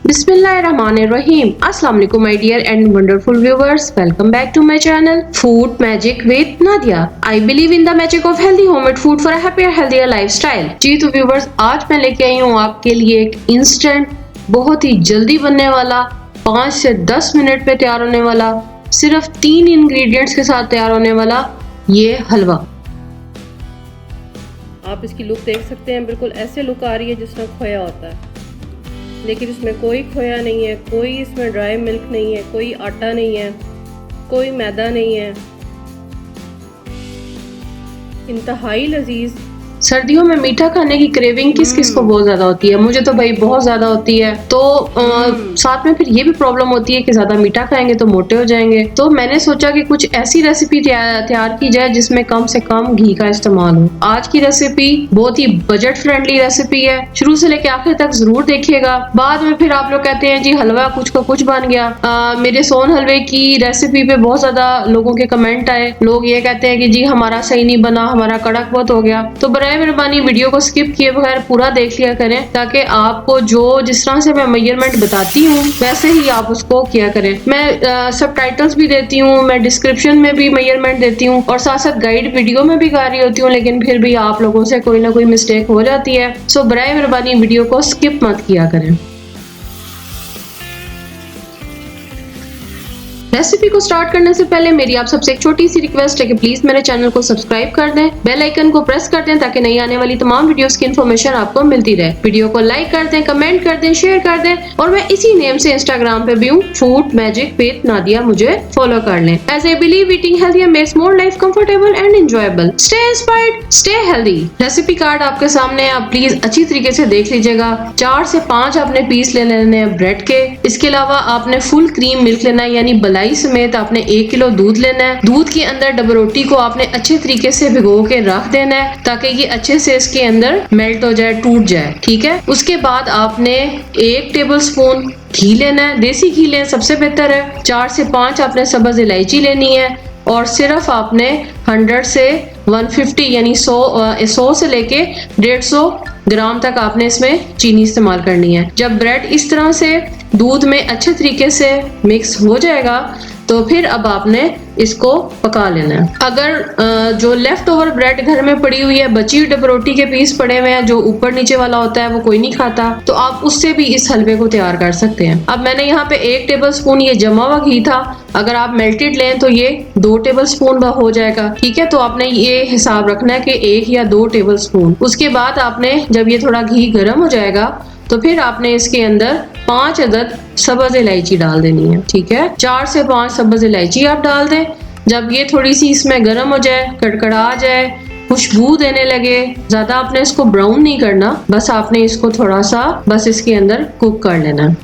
Bismillahirrahmanirrahim. Assalamu alaikum my dear and wonderful viewers. Welcome back to my channel Food Magic with Nadia. I believe in the magic of healthy homemade food for a happier healthier lifestyle. जी तो viewers, आज मैं लेके आई हूँ आपके लिए एक instant बहुत ही जल्दी बनने वाला 5 से 10 मिनट में तैयार होने वाला सिर्फ 3 इंग्रेडिएंट्स के साथ तैयार होने वाला ये हलवा। आप इसकी लुक देख सकते हैं, बिल्कुल ऐसे लुक आ रही है जिस तरह खोया होता है, लेकिन इसमें कोई खोया नहीं है, कोई इसमें ड्राई मिल्क नहीं है, कोई आटा नहीं है, कोई मैदा नहीं है। इंतहाई लजीज। सर्दियों में मीठा खाने की क्रेविंग किस किस को बहुत ज्यादा होती है, मुझे तो भाई बहुत ज्यादा होती है। तो साथ में फिर ये भी प्रॉब्लम होती है कि ज्यादा मीठा खाएंगे तो मोटे हो जाएंगे। तो मैंने सोचा कि कुछ ऐसी रेसिपी तैयार की जाए जिसमें कम से कम घी का इस्तेमाल हो। आज की रेसिपी बहुत ही बजट फ्रेंडली रेसिपी है, शुरू से लेकर आखिर तक जरूर देखिएगा। बाद में फिर आप लोग कहते हैं जी हलवा कुछ का कुछ बन गया। मेरे सोन हलवे की रेसिपी पे बहुत ज्यादा लोगों के कमेंट आए, लोग ये कहते हैं कि जी हमारा सही नहीं बना, हमारा कड़क बहुत हो गया। तो मेहरबानी वीडियो को स्किप किए बगैर पूरा देख लिया करें, ताकि आपको जो जिस तरह से मैं मेजरमेंट बताती हूँ वैसे ही आप उसको किया करें। मैं सबटाइटल्स भी देती हूँ, मैं डिस्क्रिप्शन में भी मेजरमेंट देती हूँ और साथ साथ गाइड वीडियो में भी गा रही होती हूँ, लेकिन फिर भी आप लोगों से कोई ना कोई मिस्टेक हो जाती है। सो बराए मेहरबानी वीडियो को स्किप मत किया करें। रेसिपी को स्टार्ट करने से पहले मेरी आप सबसे एक छोटी सी रिक्वेस्ट है कि प्लीज मेरे चैनल को सब्सक्राइब कर दें, बेल आइकन को प्रेस कर दें ताकि नई आने वाली तमाम वीडियोस की इन्फॉर्मेशन आपको मिलती रहे। वीडियो को लाइक कर दें, कमेंट कर दें, शेयर कर दें और मैं इसी नेम से इंस्टाग्राम पे भी हूँ, फूड मैजिक विद नादिया, मुझे फॉलो कर लें। As I believe eating healthy makes more life comfortable and enjoyable. Stay inspired, stay healthy. Recipe card आपके सामने है, आप प्लीज अच्छी तरीके से देख लीजिएगा। 4 से 5 आपने पीस ले लेने हैं ब्रेड के। इसके अलावा आपने फुल क्रीम मिल्क लेना है, यानी मलाई समेत आपने 1 किलो दूध लेना है। दूध के अंदर डबल रोटी को आपने अच्छे तरीके से भिगो के रख देना है ताकि ये अच्छे से इसके अंदर मेल्ट हो जाए, टूट जाए। ठीक है। उसके बाद आपने 1 टेबलस्पून घी लेना है, देसी घी लें सबसे बेहतर है। 4 से 5 आपने सब्ज इलायची लेनी है और सिर्फ आपने 100 से 150 यानी 100 से लेके 150 ग्राम तक आपने इसमें चीनी इस्तेमाल करनी है। जब ब्रेड इस तरह से दूध में अच्छे तरीके से मिक्स हो जाएगा तो फिर अब आपने इसको पका लेना है। अगर जो लेफ्ट ओवर ब्रेड घर में पड़ी हुई है, बची हुई डब रोटी के पीस पड़े हुए हैं, जो ऊपर नीचे वाला होता है वो कोई नहीं खाता, तो आप उससे भी इस हलवे को तैयार कर सकते हैं। अब मैंने यहाँ पे 1 टेबलस्पून ये जमा हुआ घी था, अगर आप मेल्टेड लें तो ये 2 टेबलस्पून हो जाएगा। ठीक है। तो आपने ये हिसाब रखना है कि 1 या 2 टेबलस्पून। उसके बाद आपने जब ये थोड़ा घी गर्म हो जाएगा तो फिर आपने इसके अंदर 5 अदद सब्ज इलायची डाल देनी है। ठीक है। 4 से 5 सब्ज इलायची आप डाल दें। जब ये थोड़ी सी इसमें गर्म हो जाए, कड़कड़ा जाए, खुशबू देने लगे, ज्यादा आपने इसको ब्राउन नहीं करना, बस आपने इसको थोड़ा सा बस इसके अंदर कुक कर लेना।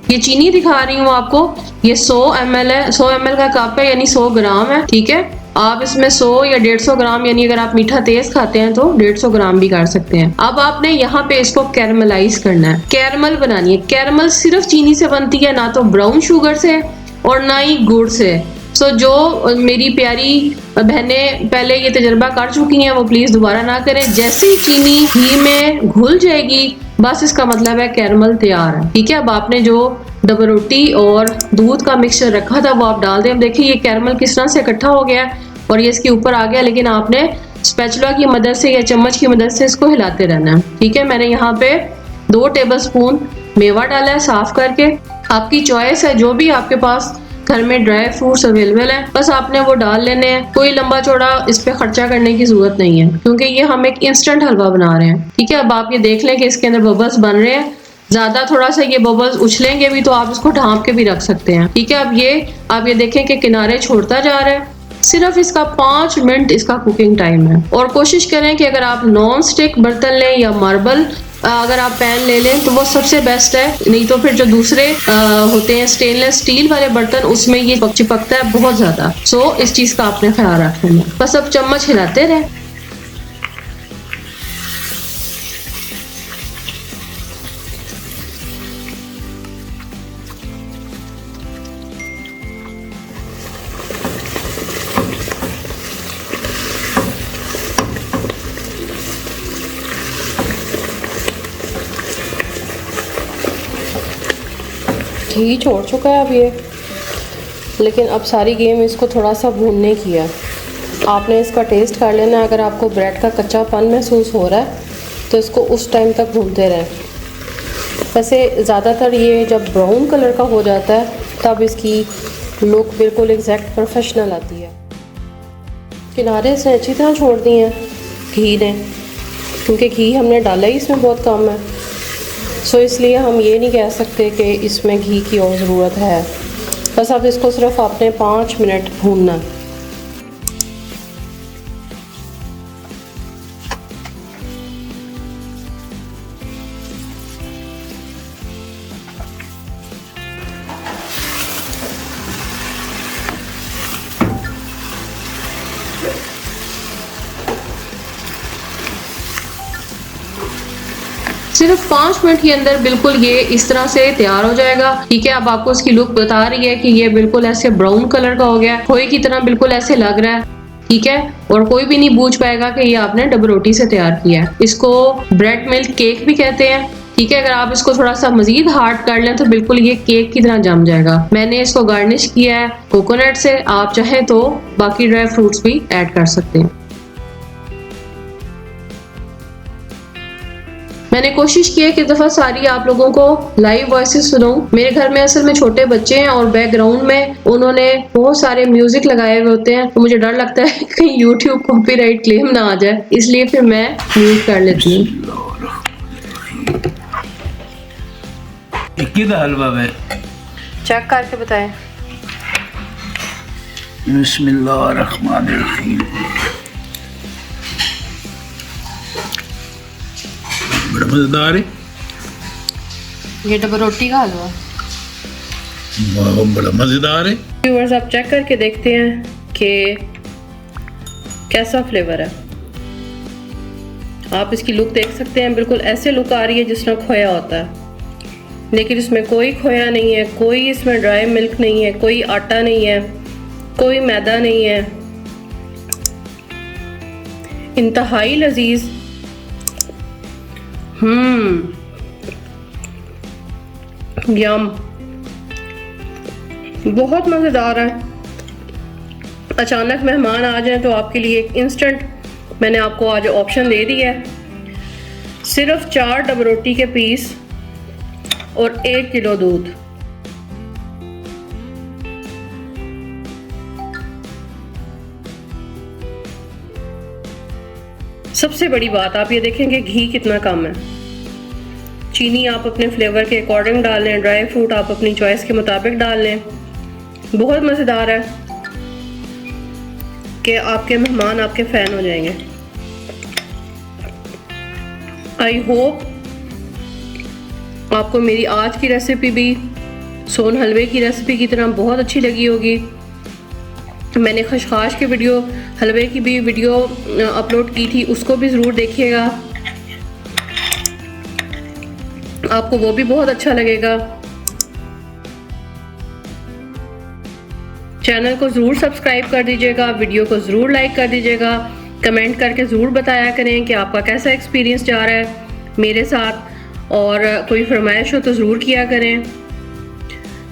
ये चीनी दिखा रही हूँ आपको, ये 100 ml है, 100 ml का कप है, यानी 100 ग्राम है। ठीक है। आप इसमें 100 या 150 ग्राम, यानी अगर आप मीठा तेज खाते हैं तो 150 ग्राम भी कर सकते हैं। अब आपने यहाँ पे इसको कैरमलाइज करना है, कैरमल बनानी है। कैरमल सिर्फ चीनी से बनती है, ना तो ब्राउन शुगर से और ना ही गुड़ से। सो जो मेरी प्यारी बहनें पहले ये तजर्बा कर चुकी हैं वो प्लीज दोबारा ना करें। जैसे ही चीनी घी में घुल जाएगी बस इसका मतलब है कैरमल तैयार है। ठीक है। अब आपने जो डबल रोटी और दूध का मिक्सचर रखा था वो आप डाल दें। अब देखिए ये कैरमल किस तरह से इकट्ठा हो गया और ये इसके ऊपर आ गया, लेकिन आपने स्पैचुला की मदद से या चम्मच की मदद से इसको हिलाते रहना है। ठीक है। मैंने यहाँ पे 2 टेबलस्पून मेवा डाला है साफ करके। आपकी चॉइस है, जो भी आपके पास घर में ड्राई फ्रूट्स अवेलेबल है बस आपने वो डाल लेने हैं। कोई लंबा चौड़ा इस पे खर्चा करने की जरूरत नहीं है, क्योंकि ये हम एक इंस्टेंट हलवा बना रहे हैं। ठीक है। अब आप ये देख लें कि इसके अंदर बबल्स बन रहे हैं। ज्यादा थोड़ा सा ये बबल्स उछलेंगे भी तो आप इसको ढांप के भी रख सकते हैं। ठीक है। अब आप ये देखें कि किनारे छोड़ता जा रहा है। सिर्फ इसका 5 मिनट इसका कुकिंग टाइम है। और कोशिश करें कि अगर आप नॉन स्टिक बर्तन लें या मार्बल अगर आप पैन ले लें तो वो सबसे बेस्ट है, नहीं तो फिर जो दूसरे होते हैं स्टेनलेस स्टील वाले बर्तन उसमें ये चिपकता है बहुत ज्यादा। सो इस चीज का आपने ख्याल रखना है। बस अब चम्मच हिलाते रहें। घी छोड़ चुका है अब ये, लेकिन अब सारी गेम इसको थोड़ा सा भूनने की है। आपने इसका टेस्ट कर लेना है। अगर आपको ब्रेड का कच्चापन महसूस हो रहा है तो इसको उस टाइम तक भूनते रहें। वैसे ज़्यादातर ये जब ब्राउन कलर का हो जाता है तब इसकी लुक बिल्कुल एग्जैक्ट प्रोफेशनल आती है। किनारे से अच्छी तरह छोड़ दिए हैं घी ने, क्योंकि घी हमने डाला ही इसमें बहुत कम है, सो इसलिए हम ये नहीं कह सकते कि इसमें घी की और ज़रूरत है। बस अब इसको सिर्फ आपने 5 मिनट भूनना है। सिर्फ 5 मिनट के अंदर बिल्कुल ये इस तरह से तैयार हो जाएगा। ठीक है, अब आपको इसकी लुक बता रही है कि ये बिल्कुल ऐसे ब्राउन कलर का हो गया, खोए की तरह बिल्कुल ऐसे लग रहा है। ठीक है, और कोई भी नहीं बूझ पाएगा कि ये आपने डबल रोटी से तैयार किया है। इसको ब्रेड मिल्क केक भी कहते हैं। ठीक है, अगर आप इसको थोड़ा सा मजीद हार्ड कर लें तो बिल्कुल ये केक की तरह जम जाएगा। मैंने इसको गार्निश किया है कोकोनट से, आप चाहें तो बाकी ड्राई फ्रूट्स भी ऐड कर सकते हैं। मैंने कोशिश की है कि दफ़ा सारी आप लोगों को लाइव वॉइसेस सुनाऊं। मेरे घर में असल में छोटे बच्चे हैं और बैकग्राउंड में उन्होंने बहुत सारे म्यूजिक लगाए हुए होते हैं, तो मुझे डर लगता है कहीं यूट्यूब कॉपीराइट क्लेम ना आ जाए, इसलिए फिर मैं म्यूट कर लेती हूँ। किधर हलवा है? चेक करके बताएं। बिस्मिल्लाहिर्रहमानिर्रहीम। बड़ा मजेदार है ये डबल रोटी का हलवा। वाह, बड़ा मजेदार है। व्यूअर्स, आप चेक करके देखते हैं कि कैसा फ्लेवर है। आप इसकी लुक देख सकते हैं, बिल्कुल ऐसे लुक आ रही है जिस तरह खोया होता है, लेकिन इसमें कोई खोया नहीं है, कोई इसमें ड्राई मिल्क नहीं है, कोई आटा नहीं है, कोई मैदा नहीं है। इंतहाई लजीज, यम, बहुत मज़ेदार है। अचानक मेहमान आ जाएं तो आपके लिए एक इंस्टेंट मैंने आपको आज ऑप्शन दे दिया है। सिर्फ 4 डबल रोटी के पीस और 1 किलो दूध। सबसे बड़ी बात आप ये देखेंगे घी कितना कम है। चीनी आप अपने फ्लेवर के अकॉर्डिंग डाल लें, ड्राई फ्रूट आप अपनी चॉइस के मुताबिक डाल लें। बहुत मज़ेदार है कि आपके मेहमान आपके फ़ैन हो जाएंगे। आई होप आपको मेरी आज की रेसिपी भी सोन हलवे की रेसिपी की तरह बहुत अच्छी लगी होगी। मैंने खशखाश के वीडियो, हलवे की भी वीडियो अपलोड की थी, उसको भी ज़रूर देखिएगा, आपको वो भी बहुत अच्छा लगेगा। चैनल को ज़रूर सब्सक्राइब कर दीजिएगा, वीडियो को ज़रूर लाइक कर दीजिएगा, कमेंट करके ज़रूर बताया करें कि आपका कैसा एक्सपीरियंस जा रहा है मेरे साथ, और कोई फरमाइश हो तो ज़रूर किया करें।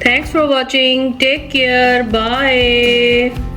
Thanks for watching, take care, bye.